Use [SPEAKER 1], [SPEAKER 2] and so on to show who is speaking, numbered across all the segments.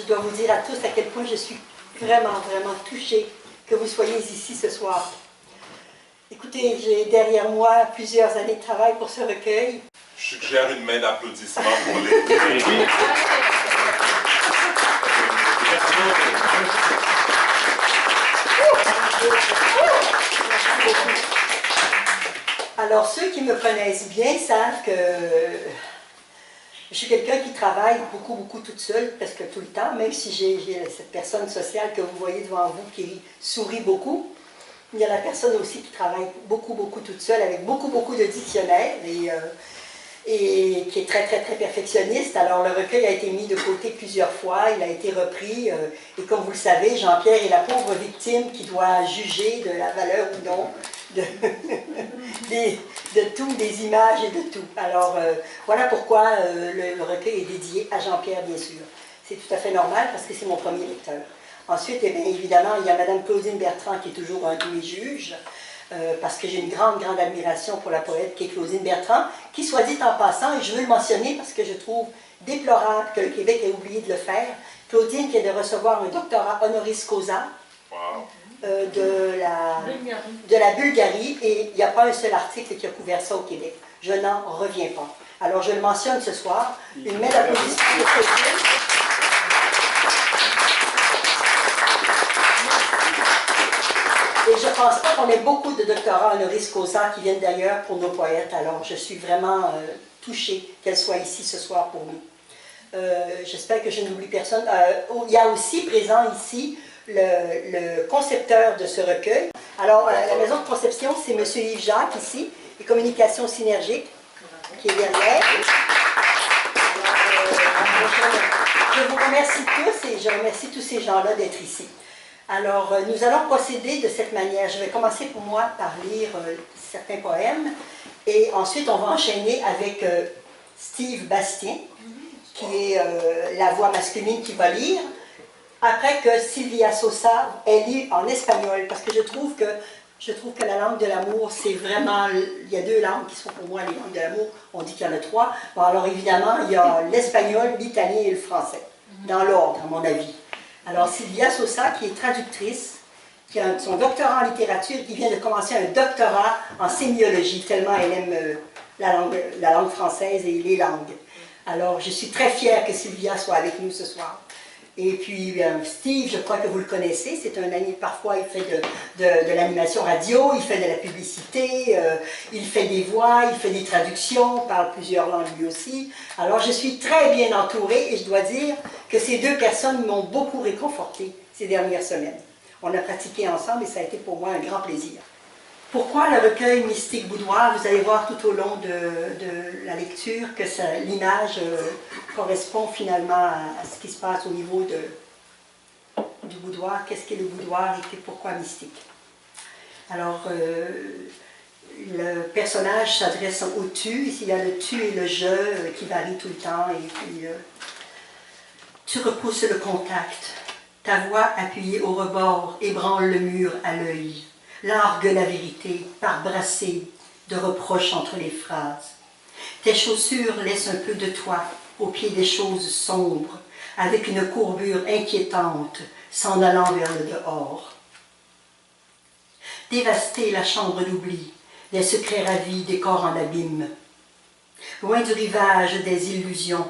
[SPEAKER 1] dois vous dire à tous à quel point je suis vraiment, vraiment touchée que vous soyez ici ce soir. Écoutez, j'ai derrière moi plusieurs années de travail pour ce recueil.
[SPEAKER 2] Je suggère une main d'applaudissement pour les...
[SPEAKER 1] Alors, ceux qui me connaissent bien savent que je suis quelqu'un qui travaille beaucoup, beaucoup toute seule, presque tout le temps, même si j'ai cette personne sociale que vous voyez devant vous qui sourit beaucoup. Il y a la personne aussi qui travaille beaucoup, beaucoup toute seule, avec beaucoup, beaucoup de dictionnaires et qui est très, très, très perfectionniste. Alors, le recueil a été mis de côté plusieurs fois, il a été repris, et comme vous le savez, Jean-Pierre est la pauvre victime qui doit juger de la valeur ou non de tout, des images et de tout. Alors, voilà pourquoi le recueil est dédié à Jean-Pierre, bien sûr. C'est tout à fait normal parce que c'est mon premier lecteur. Ensuite, eh bien, évidemment, il y a Mme Claudine Bertrand qui est toujours un de mes juges, parce que j'ai une grande, grande admiration pour la poète qui est Claudine Bertrand, qui, soit dit en passant, et je veux le mentionner parce que je trouve déplorable que le Québec ait oublié de le faire, Claudine vient de recevoir un doctorat honoris causa. Wow. De la Bulgarie, et il n'y a pas un seul article qui a couvert ça au Québec. Je n'en reviens pas. Alors je le mentionne ce soir, une main d'applaudissement de Claudine. Et je ne pense pas qu'on ait beaucoup de doctorats honoris causa qui viennent d'ailleurs pour nos poètes, alors je suis vraiment touchée qu'elle soit ici ce soir pour nous. J'espère que je n'oublie personne. Il y a aussi présent ici le concepteur de ce recueil. Alors, la maison de conception, c'est M. Yves Jacques, ici, et Communication Synergique, qui est derrière. Alors, je vous remercie tous, et je remercie tous ces gens-là d'être ici. Alors, nous allons procéder de cette manière. Je vais commencer pour moi par lire certains poèmes, et ensuite, on va enchaîner avec Steve Bastien, qui est la voix masculine qui va lire, après que Sylvia Sosa ait lu en espagnol, parce que je trouve que la langue de l'amour, c'est vraiment... Il y a deux langues qui sont pour moi les langues de l'amour. On dit qu'il y en a trois. Bon, alors évidemment, il y a l'espagnol, l'italien et le français, dans l'ordre, à mon avis. Alors Sylvia Sosa, qui est traductrice, qui a son doctorat en littérature, qui vient de commencer un doctorat en sémiologie, tellement elle aime la langue française et les langues. Alors, je suis très fière que Sylvia soit avec nous ce soir. Et puis, Steve, je crois que vous le connaissez, c'est un ami, parfois il fait de l'animation radio, il fait de la publicité, il fait des voix, il fait des traductions, parle plusieurs langues lui aussi. Alors, je suis très bien entourée et je dois dire que ces deux personnes m'ont beaucoup réconfortée ces dernières semaines. On a pratiqué ensemble et ça a été pour moi un grand plaisir. Pourquoi le recueil Mystique Boudoir? Vous allez voir tout au long de la lecture que l'image correspond finalement à ce qui se passe au niveau du boudoir. Qu'est-ce qu'est le boudoir et pourquoi mystique? Alors, le personnage s'adresse au tu. Ici, il y a le tu et le je qui varient tout le temps. Et puis, tu repousses le contact. Ta voix appuyée au rebord ébranle le mur à l'œil. Largue la vérité par brassées de reproches entre les phrases. Tes chaussures laissent un peu de toi au pied des choses sombres, avec une courbure inquiétante, s'en allant vers le dehors. Dévaster la chambre d'oubli, les secrets ravis des corps en abîme. Loin du rivage des illusions,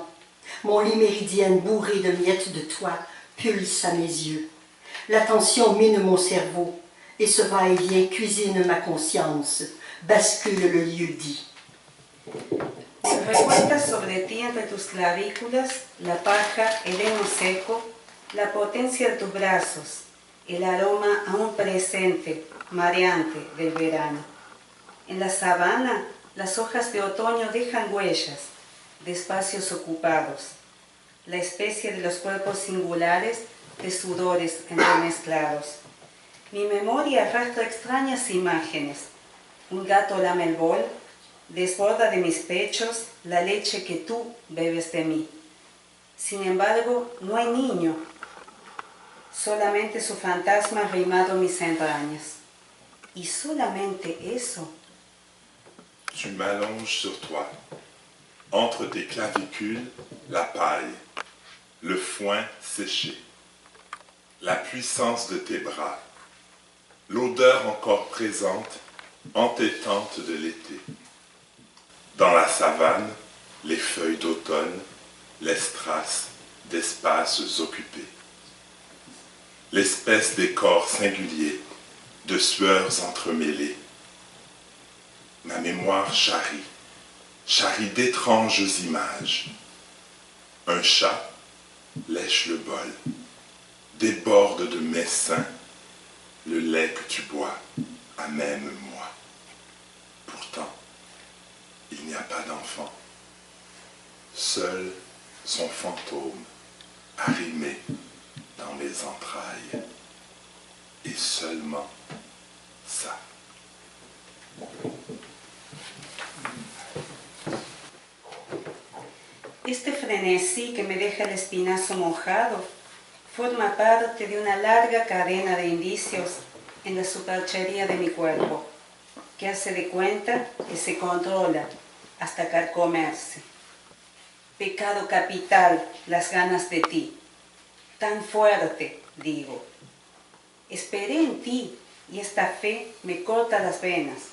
[SPEAKER 1] mon lit méridienne bourré de miettes de toit pulse à mes yeux. L'attention mine mon cerveau, et ce va-et-vient cuisine ma conscience, bascule le lieu dit.
[SPEAKER 3] Recuestas sobre ti entre tus clavículas la paja, el heno seco, la potencia de tus brazos, el aroma aún presente, mareante del verano. En la sabana, las hojas de otoño dejan huellas de espacios ocupados, la especie de los cuerpos singulares de sudores entremezclados. Mi memoria arrastra extrañas imágenes. Un gato lame el bol, desborda de mis pechos la leche que tú bebes de mí. Sin embargo, no hay niño, solamente su fantasma arrimado a mis entrañas. Y solamente eso.
[SPEAKER 2] Tu m'allonges sur toi. Entre tes clavicules, la paille. le foin séché, la puissance de tes bras, l'odeur encore présente, entêtante de l'été. Dans la savane, les feuilles d'automne laissent trace d'espaces occupés. L'espèce des corps singuliers, de sueurs entremêlées. Ma mémoire charrie d'étranges images. Un chat lèche le bol, déborde de mes seins le lait que tu bois, à même moi. Pourtant, il n'y a pas d'enfant. Seul son fantôme, arrimé dans mes entrailles. Et seulement ça.
[SPEAKER 3] Este frenesí que me deja el espinazo mojado forma parte de una larga cadena de indicios en la superchería de mi cuerpo, que hace de cuenta que se controla hasta carcomerse. Pecado capital, las ganas de ti. Tan fuerte, digo. Esperé en ti y esta fe me corta las venas,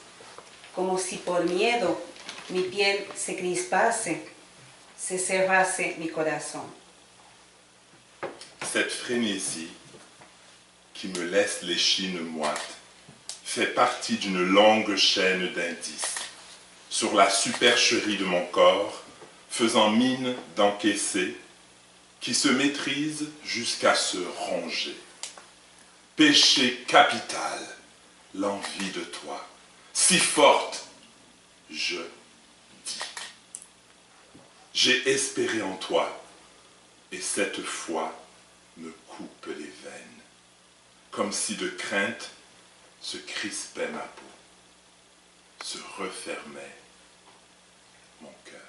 [SPEAKER 3] como si por miedo mi piel se crispase, se cerrase mi corazón.
[SPEAKER 2] Cette frénésie qui me laisse l'échine moite fait partie d'une longue chaîne d'indices sur la supercherie de mon corps, faisant mine d'encaisser, qui se maîtrise jusqu'à se ronger. Péché capital, l'envie de toi, si forte, je dis. J'ai espéré en toi, et cette foi me coupe les veines, comme si de crainte se crispait ma peau, se refermait mon cœur.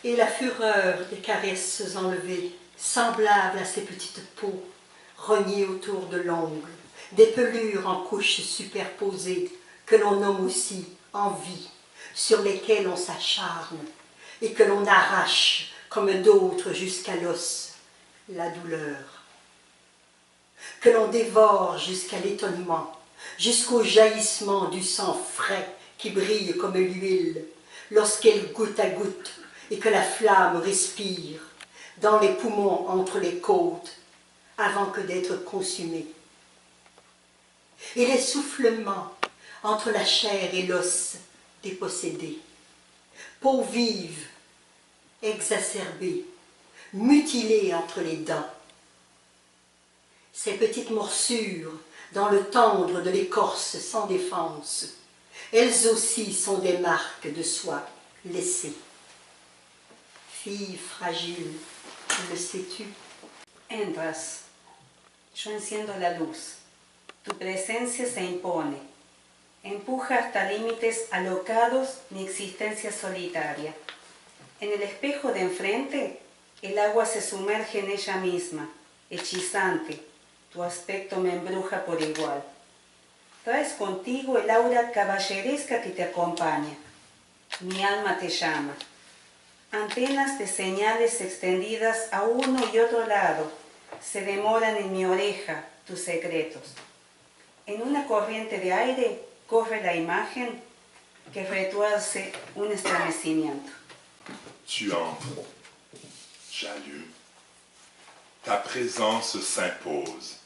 [SPEAKER 1] Et la fureur des caresses enlevées, semblable à ces petites peaux, rognées autour de l'ongle, des pelures en couches superposées, que l'on nomme aussi envie, sur lesquelles on s'acharne, et que l'on arrache, comme d'autres jusqu'à l'os, la douleur. Que l'on dévore jusqu'à l'étonnement, jusqu'au jaillissement du sang frais qui brille comme l'huile, lorsqu'elle goutte à goutte, et que la flamme respire dans les poumons entre les côtes avant que d'être consumée. Et l'essoufflement entre la chair et l'os dépossédé, peau vive, exacerbée, mutilée entre les dents. Ces petites morsures dans le tendre de l'écorce sans défense, elles aussi sont des marques de soi laissées. Fille fragile, le sais-tu?
[SPEAKER 3] Entras. Yo enciendo la luz. Tu presencia se impone. Empuja hasta límites alocados mi existencia solitaria. En el espejo de enfrente, el agua se sumerge en ella misma, hechizante. Tu aspecto me embruja por igual. Traes contigo el aura caballeresca que te acompaña. Mi alma te llama. Antenas de señales extendidas a uno y otro lado se demoran en mi oreja tus secretos. En una corriente de aire corre la imagen que retuerce un estremecimiento.
[SPEAKER 2] Tu entres, j'allume, ta présence s'impose,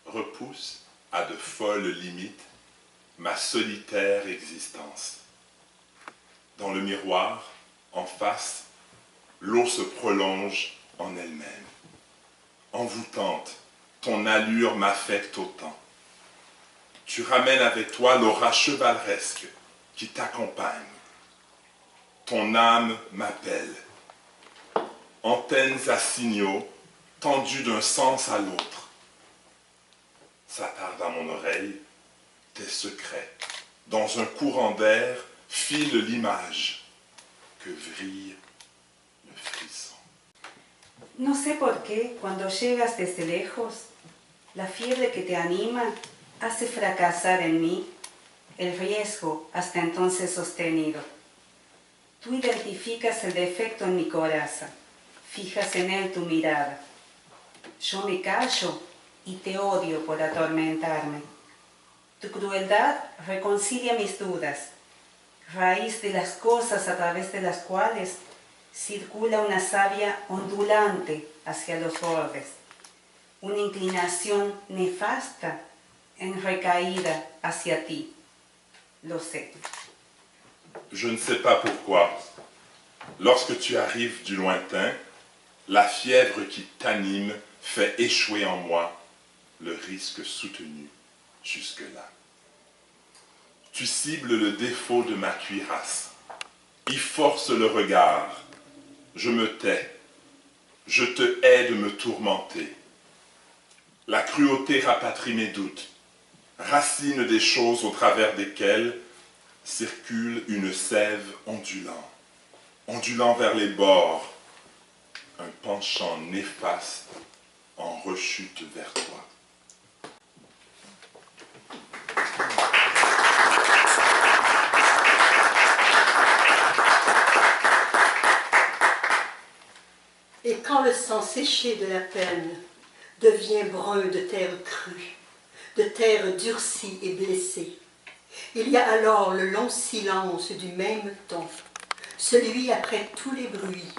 [SPEAKER 2] repousse à de folles limites ma solitaire existence. Dans le miroir, en face, l'eau se prolonge en elle-même. Envoûtante, ton allure m'affecte autant. Tu ramènes avec toi l'aura chevaleresque qui t'accompagne. Ton âme m'appelle. Antennes à signaux tendues d'un sens à l'autre. S'attarde à mon oreille tes secrets. Dans un courant d'air file l'image que vrille le frisson.
[SPEAKER 3] No sé por qué, cuando llegas desde lejos, La fiebre que te anima hace fracasar en mí el riesgo hasta entonces sostenido. Tú identificas el defecto en mi coraza, fijas en él tu mirada. Yo me callo y te odio por atormentarme. Tu crueldad reconcilia mis dudas, raíz de las cosas a través de las cuales circula una savia ondulante hacia los bordes, una inclinación nefasta en recaída hacia ti. Lo sé.
[SPEAKER 2] Je ne sais pas pourquoi. Lorsque tu arrives du lointain, la fièvre qui t'anime fait échouer en moi le risque soutenu jusque-là. Tu cibles le défaut de ma cuirasse, y forces le regard. Je me tais, je te hais de me tourmenter. La cruauté rapatrie mes doutes, racine des choses au travers desquelles circule une sève ondulant vers les bords, un penchant néfaste en rechute vers toi.
[SPEAKER 1] Et quand le sang séché de la peine devient brun de terre crue, de terre durcie et blessée, il y a alors le long silence du même ton, celui après tous les bruits,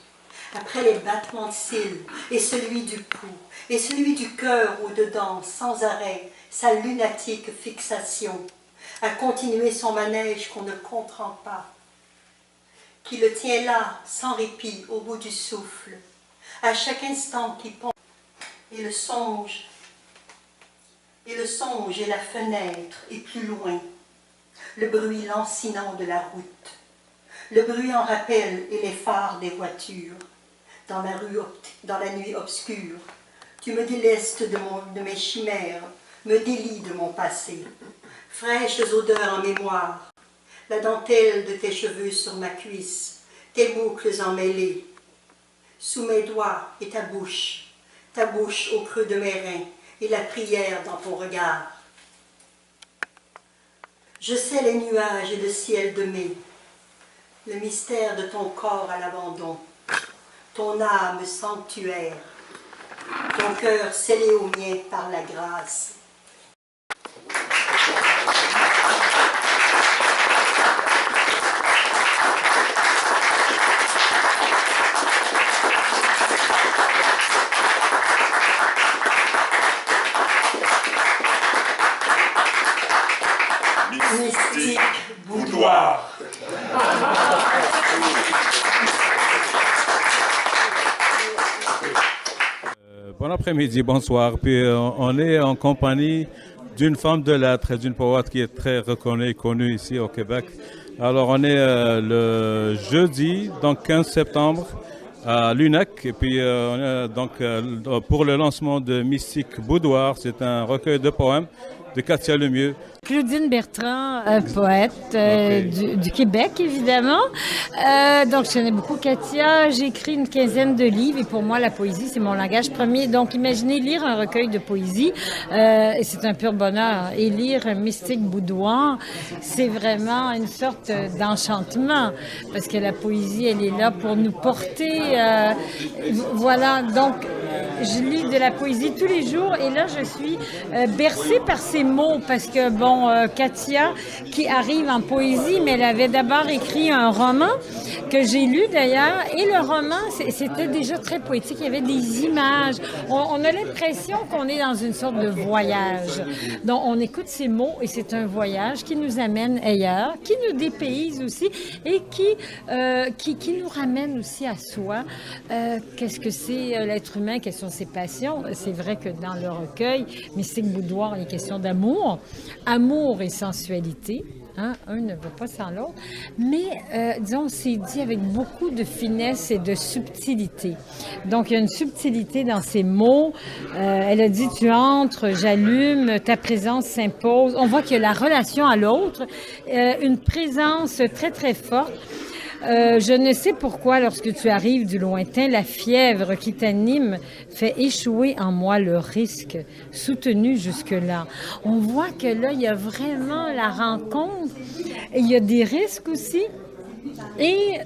[SPEAKER 1] après les battements de cils, et celui du pouls, et celui du cœur au-dedans, sans arrêt, sa lunatique fixation, à continuer son manège qu'on ne comprend pas, qui le tient là, sans répit, au bout du souffle, à chaque instant qui pompe, et le songe et la fenêtre, et plus loin, le bruit lancinant de la route, le bruit en rappel et les phares des voitures, dans la nuit obscure. Tu me délestes de mes chimères, me délies de mon passé, fraîches odeurs en mémoire, la dentelle de tes cheveux sur ma cuisse, tes boucles emmêlées, sous mes doigts et ta bouche au creux de mes reins, et la prière dans ton regard. Je sais les nuages et le ciel de mai, le mystère de ton corps à l'abandon, ton âme sanctuaire, ton cœur scellé au mien par la grâce. Mystique boudoir.
[SPEAKER 4] Bon après-midi, bonsoir. Puis on est en compagnie d'une femme de lettres et d'une poète qui est très reconnue et connue ici au Québec. Alors on est le jeudi, donc 15 septembre, à l'UNEC. Et puis on est donc pour le lancement de Mystique Boudoir. C'est un recueil de poèmes de Katia Lemieux.
[SPEAKER 5] Claudine Bertrand, poète du Québec, évidemment. Donc, je connais beaucoup Katia. J'ai écrit une quinzaine de livres et pour moi, la poésie, c'est mon langage premier. Donc, imaginez lire un recueil de poésie et c'est un pur bonheur. Et lire un Mystique Boudoir, c'est vraiment une sorte d'enchantement parce que la poésie, elle est là pour nous porter. Voilà, donc, je lis de la poésie tous les jours et là, je suis bercée par ces mots parce que, bon, Katia, qui arrive en poésie, mais elle avait d'abord écrit un roman que j'ai lu d'ailleurs, et le roman, c'était déjà très poétique, il y avait des images, on a l'impression qu'on est dans une sorte de voyage. Donc, on écoute ces mots et c'est un voyage qui nous amène ailleurs, qui nous dépayse aussi et qui nous ramène aussi à soi. Qu'est-ce que c'est l'être humain, quelles sont ses passions? C'est vrai que dans le recueil Mystique Boudoir, il est question d'amour. Amour et sensualité, hein? Un ne va pas sans l'autre, mais disons, c'est dit avec beaucoup de finesse et de subtilité. Donc, il y a une subtilité dans ces mots. Elle a dit, tu entres, j'allume, ta présence s'impose. On voit qu'il y a la relation à l'autre, une présence très, très forte. Je ne sais pourquoi, lorsque tu arrives du lointain, la fièvre qui t'anime fait échouer en moi le risque, soutenu jusque-là. On voit que là, il y a vraiment la rencontre. Et il y a des risques aussi. Et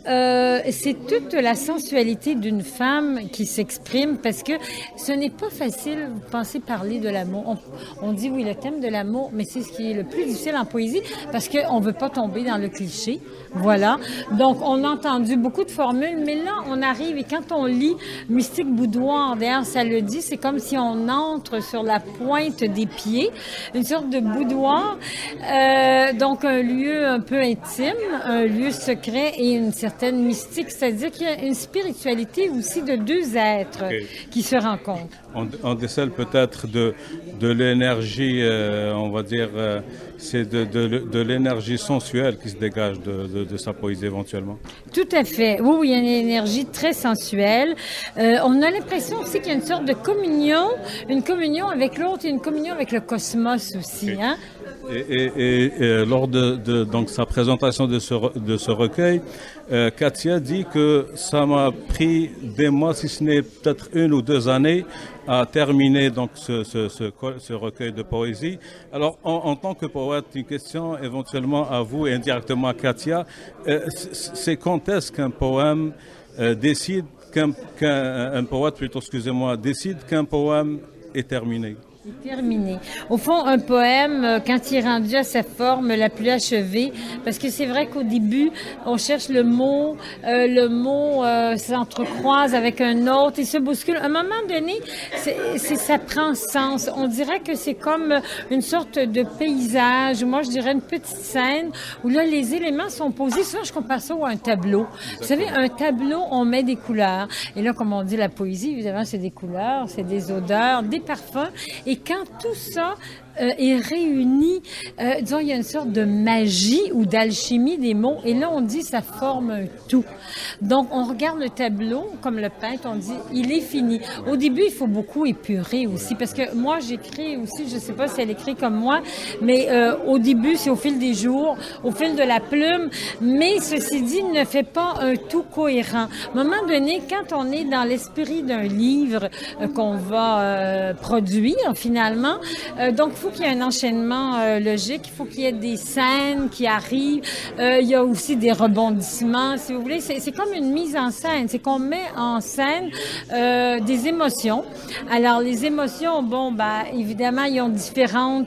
[SPEAKER 5] c'est toute la sensualité d'une femme qui s'exprime parce que ce n'est pas facile, vous pensez, parler de l'amour. On dit oui, le thème de l'amour, mais c'est ce qui est le plus difficile en poésie parce qu'on ne veut pas tomber dans le cliché. Voilà. Donc, on a entendu beaucoup de formules, mais là, on arrive et quand on lit Mystique Boudoir, d'ailleurs, ça le dit, c'est comme si on entre sur la pointe des pieds, une sorte de boudoir. Donc, un lieu un peu intime, un lieu secret et une certaine mystique, c'est-à-dire qu'il y a une spiritualité aussi de deux êtres qui se rencontrent.
[SPEAKER 4] On décèle peut-être de l'énergie, on va dire, c'est de l'énergie sensuelle qui se dégage de sa poésie éventuellement.
[SPEAKER 5] Tout à fait. Oui, il y a une énergie très sensuelle. On a l'impression aussi qu'il y a une sorte de une communion avec l'autre et une communion avec le cosmos aussi. Hein?
[SPEAKER 4] Et lors de donc sa présentation de ce recueil, Katia dit que ça m'a pris des mois, si ce n'est peut-être 1 ou 2 années, à terminer donc ce recueil de poésie. Alors, en tant que poète, une question éventuellement à vous et indirectement à Katia, c'est quand est-ce qu'un poème décide qu'un poète, plutôt, excusez-moi, décide qu'un poème est terminé?
[SPEAKER 5] Terminé. Au fond, un poème, quand il est rendu à sa forme la plus achevée, parce que c'est vrai qu'au début, on cherche le mot s'entrecroise avec un autre, il se bouscule. À un moment donné, ça prend sens. On dirait que c'est comme une sorte de paysage, moi je dirais une petite scène, où là, les éléments sont posés. Souvent, je compare ça à un tableau. Vous savez, un tableau, on met des couleurs. Et là, comme on dit, la poésie, évidemment, c'est des couleurs, c'est des odeurs, des parfums. Et quand tout ça est réuni, disons, il y a une sorte de magie ou d'alchimie des mots, et là, on dit ça forme un tout. Donc, on regarde le tableau, comme le peintre, on dit, il est fini. Au début, il faut beaucoup épurer aussi, parce que moi, j'écris aussi, je ne sais pas si elle écrit comme moi, mais au début, c'est au fil des jours, au fil de la plume, mais ceci dit, ne fait pas un tout cohérent. À un moment donné, quand on est dans l'esprit d'un livre qu'on va produire, finalement, donc, il faut qu'il y ait un enchaînement logique, il faut qu'il y ait des scènes qui arrivent, il y a aussi des rebondissements, si vous voulez. C'est comme une mise en scène, c'est qu'on met en scène des émotions. Alors, les émotions, évidemment, ils ont différents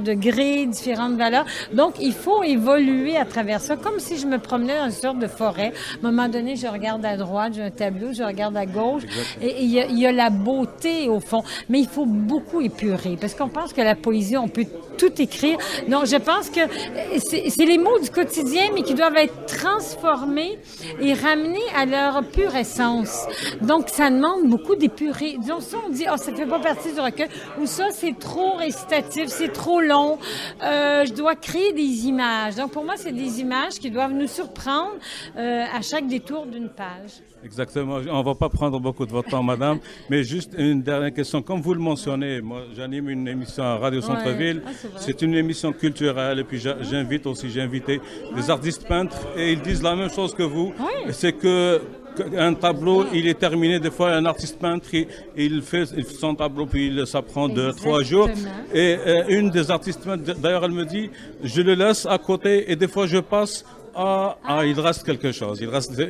[SPEAKER 5] degrés, différentes valeurs. Donc, il faut évoluer à travers ça, comme si je me promenais dans une sorte de forêt. À un moment donné, je regarde à droite, j'ai un tableau, je regarde à gauche, et il y a la beauté, au fond. Mais il faut beaucoup épurer, parce qu'on pense que la poésie, on peut tout écrire. Donc, je pense que c'est les mots du quotidien, mais qui doivent être transformés et ramenés à leur pure essence. Donc, ça demande beaucoup d'épurer. Disons, ça, on dit, ça fait pas partie du recueil, ou ça, c'est trop récitatif, c'est trop long. Je dois créer des images. Donc, pour moi, c'est des images qui doivent nous surprendre à chaque détour d'une page.
[SPEAKER 4] Exactement. On ne va pas prendre beaucoup de votre temps, madame, mais juste une dernière question. Comme vous le mentionnez, moi, j'anime une émission à Radio Centre-Ville. C'est une émission culturelle et puis j'ai invité des artistes peintres et ils disent la même chose que vous. Oui. C'est que un tableau, il est terminé. Des fois, un artiste peintre, il fait son tableau, puis ça prend 2-3 jours. Et une des artistes peintres, d'ailleurs, elle me dit, je le laisse à côté et des fois, je passe. Il reste quelque chose.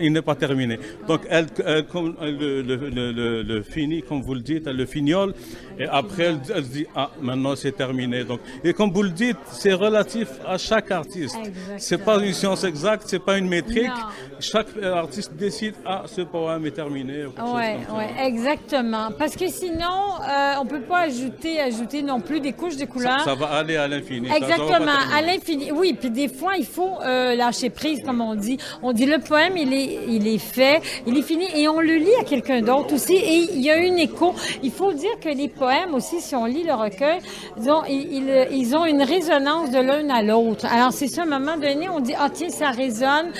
[SPEAKER 4] Il n'est pas terminé. Donc, elle comme le finit, comme vous le dites, elle le fignole. Et après, elle dit, maintenant c'est terminé. Donc, et comme vous le dites, c'est relatif à chaque artiste. C'est pas une science exacte, c'est pas une métrique. Non. Chaque artiste décide, ce poème est terminé.
[SPEAKER 5] Oui, exactement. Parce que sinon, on peut pas ajouter non plus des couches de couleurs.
[SPEAKER 4] Ça va aller à l'infini.
[SPEAKER 5] Exactement, à l'infini. Oui, puis des fois, il faut lâcher prise, comme on dit. On dit le poème, il est fait, il est fini, et on le lit à quelqu'un d'autre aussi, et il y a une écho. Il faut dire que les poèmes aussi, si on lit le recueil, ils ont une résonance de l'un à l'autre. Alors, c'est ça, à un moment donné, on dit, tiens, ça résonne,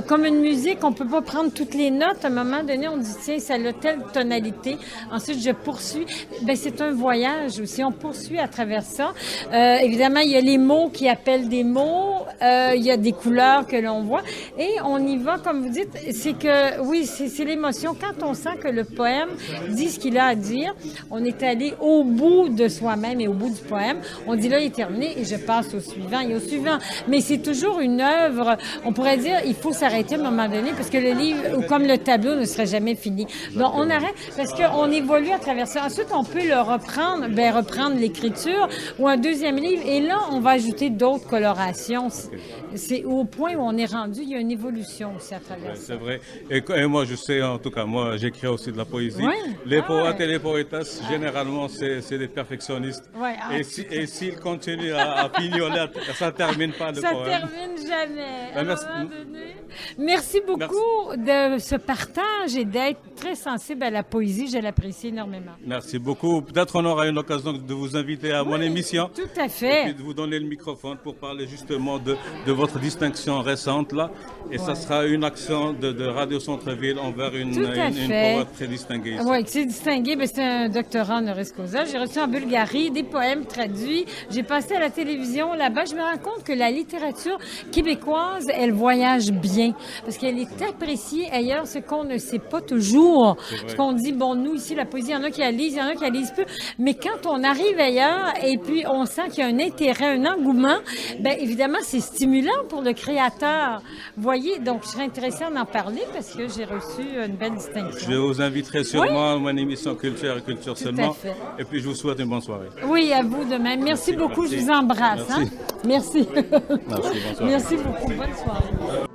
[SPEAKER 5] comme une musique, on peut pas prendre toutes les notes. À un moment donné, on dit, tiens, ça a telle tonalité. Ensuite, je poursuis. C'est un voyage aussi. On poursuit à travers ça. Évidemment, il y a les mots qui appellent des mots. il y a des couleurs que l'on voit. Et on y va, comme vous dites, c'est que, oui, c'est l'émotion. Quand on sent que le poème dit ce qu'il a à dire, on est allé au bout de soi-même et au bout du poème. On dit là, il est terminé et je passe au suivant et au suivant. Mais c'est toujours une œuvre, on pourrait dire, il faut s'arrêter à un moment donné parce que le livre, ou comme le tableau, ne serait jamais fini. Donc, on arrête parce qu'on évolue à travers ça. Ensuite, on peut le reprendre, reprendre l'écriture ou un deuxième livre et là, on va ajouter d'autres colorations. C'est au point où on est rendu, il y a une évolution aussi à travers ça.
[SPEAKER 4] C'est vrai. Et moi, je sais, en tout cas, moi, j'écris aussi de la poésie.
[SPEAKER 5] Oui.
[SPEAKER 4] Les poètes et les poétesses, généralement, c'est des perfectionnistes.
[SPEAKER 5] Ouais.
[SPEAKER 4] Et s'ils continuent à pignonner, ça ne termine pas le
[SPEAKER 5] ça
[SPEAKER 4] poème.
[SPEAKER 5] Ça termine jamais.
[SPEAKER 4] Ben, merci.
[SPEAKER 5] Merci beaucoup de ce partage et d'être très sensible à la poésie. Je l'apprécie énormément.
[SPEAKER 4] Merci beaucoup. Peut-être on aura une occasion de vous inviter à mon émission.
[SPEAKER 5] Tout à fait.
[SPEAKER 4] Et puis de vous donner le microphone pour parler justement de votre distinction récente là. Et ça sera une action de Radio Centre-Ville envers une poète très distinguée.
[SPEAKER 5] Oui, c'est distingué. C'est un doctorat honoris causa. J'ai reçu en Bulgarie des poèmes traduits. J'ai passé à la télévision là-bas. Je me rends compte que la littérature québécoise, elle voyage bien parce qu'elle est appréciée ailleurs, ce qu'on ne sait pas toujours. Ce qu'on dit, bon, nous ici, la poésie, il y en a qui la lisent, il y en a qui la lisent peu. Mais quand on arrive ailleurs et puis on sent qu'il y a un intérêt, un engouement, bien évidemment, c'est stimulant pour le créateur. Vous voyez, donc je serais intéressée à en parler parce que j'ai reçu une belle distinction.
[SPEAKER 4] Je vous inviterai sûrement à mon émission Culture et Culture seulement.
[SPEAKER 5] Tout à fait.
[SPEAKER 4] Et puis je vous souhaite une bonne soirée.
[SPEAKER 5] Oui, à vous de même. Merci beaucoup, je vous embrasse.
[SPEAKER 4] Merci.
[SPEAKER 5] Merci.
[SPEAKER 4] Merci, bonsoir.
[SPEAKER 5] Merci beaucoup, bonne soirée.